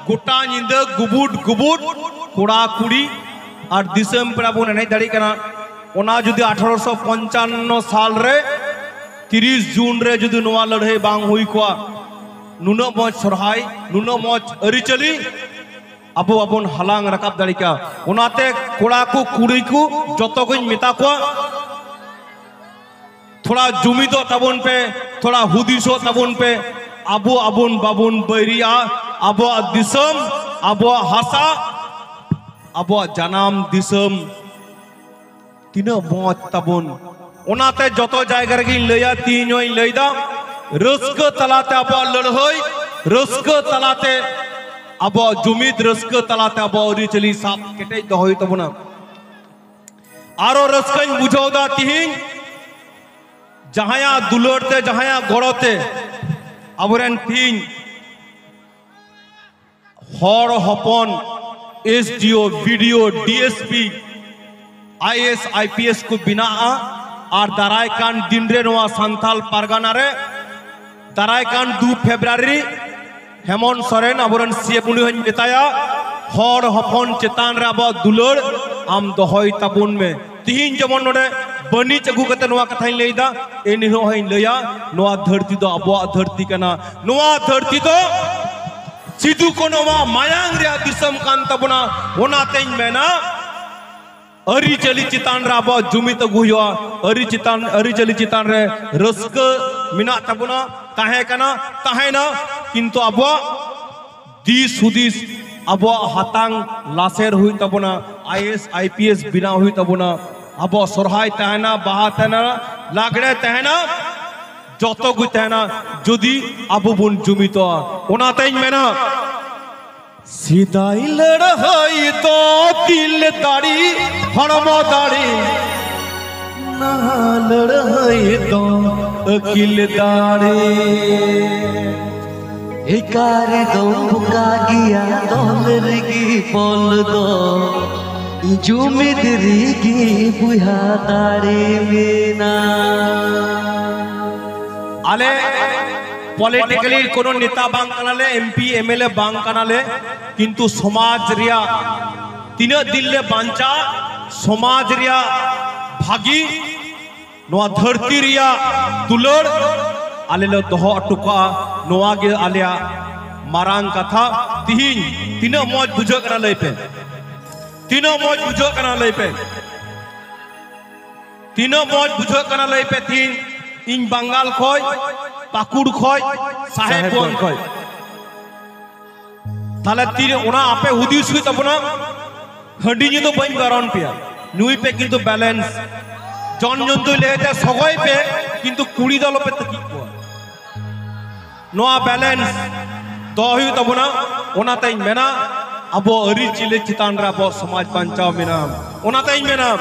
गोटा निंदा गुबुट गुबुट कोड़ा कुड़ी और दिसम पेड़ा बन एने दाड़ी कना ओना जुदी 1855 साल रे 30 जून रे जुदी नोआ लड़ाई बांग हुई कोआ नुनो मौज सरहाई नुनो मौज अरिचली अबो अबोन हलांग रकाब दाड़ी का ओनाते कोड़ा को कुड़ी को जतो को मिता को थोड़ा जुमिदो तबुन पे थोड़ा हुदिसो तबुन पे अबो अबुन बाबुन बैरिया अबो दिसम अबो हासा अबो जनाम दिसम तीनो मौज तबुन ओनाते जतो जायगा रे लैया तीनों लैदा रस्क तलाते अबो लड़हई रस्क तलाते अबो जुमिद रस्क तलाते अबो अरिचली साब केटे दहई तबुना आरो रस्कई बुझावदा तिहिं जहाया दुलड़ते जहाया गड़ते अबरेन तीन हर हपन SDO BDO DSP IAS IPS को बिना और दारायकान दिन रे नोआ सांथाल पारगाना रे दारायकान 2 फेब्रुआरी हेमंत सोरेन अबरेन सीएम उनी हन बताया हर हपन चेतान रे अब दुलड़ आम दहई तबुन में तीन जमन नोडे बनी चगु कते नोआ कथाई लैदा एनि हो हई लैया नोआ धरती दो अबो धरती कना नोआ धरती दो सिदु कोनोमा मायांग रे दिसम कान तबना ओनाते मेना अरिचली चितान रे अबो जुमित गुयो अरिचली चितान रे रस्क मिना तबना ताहे कना ताहेना किंतु अबो दिस हुदिस अबो हातांग लासेर हुई तबना आईएएस आईपीएस बिना हुई तबना अब सरहाय तहना बाहा तहना लागड़े तहना जतो गु तहना जुदी अब बुन जुमितो ओनातेñ मेना सीधाई लड़हई तो दिल दाड़ी हणमो दाड़ी ना लड़हई तो अकिल दाड़ी एकारे दो बुका गिया तोलरगी बोल दो जुमिदरीगी बुहा दाड़ी मेना आले पॉलिटिकली कोनो नेता बांग कनाले एमपी एमएलए बांग कनाले किंतु समाज रिया तीन दिल ले बांचा समाज रिया भागी नोआ धरती रिया दुलड़ आले लो दोहो अटुका नोआ गे आलिया मारांग कथा तिहिं तीन मौज बुझो कना लई पे तीनों मौज बुझो कना लई पे तीनों मौज बुझो कना लई पे तीन इन बंगाल खोय पाकुड़ खोय साहेबगंज खोय ताले तीन ओना आपे हुदिस हुई तबना हंडी नि तो बइन गरन पिया नुई पे किंतु बैलेंस जन जंतु लेते सगय पे किंतु कुड़ी दल पे तकी को नोआ बैलेंस तो हुई तबना ओना तई मेना अबो अरिचली चितान रे अबो समाज बांचाव मेनाम ओनातेñ मेनाम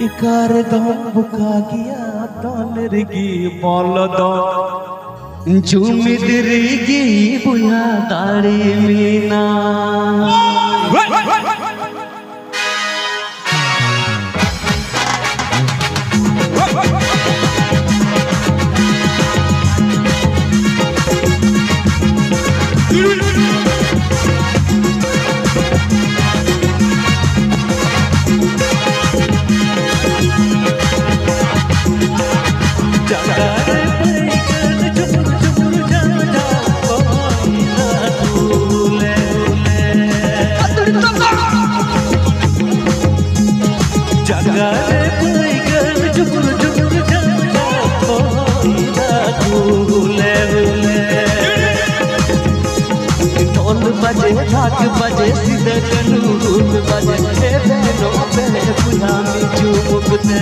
इकार दम बुका गिया तोलरगी बोल दो जुमिदरीगी बुहा दाड़ी मेना ढाक बजे सीधे कनून बजे हे बेनो पे बुहा में चुमुकते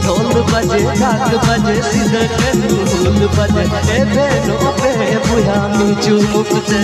ढोल बजे ढाक बजे सीधे कनून बजे हे बेनो पे बुहा में चुमुकते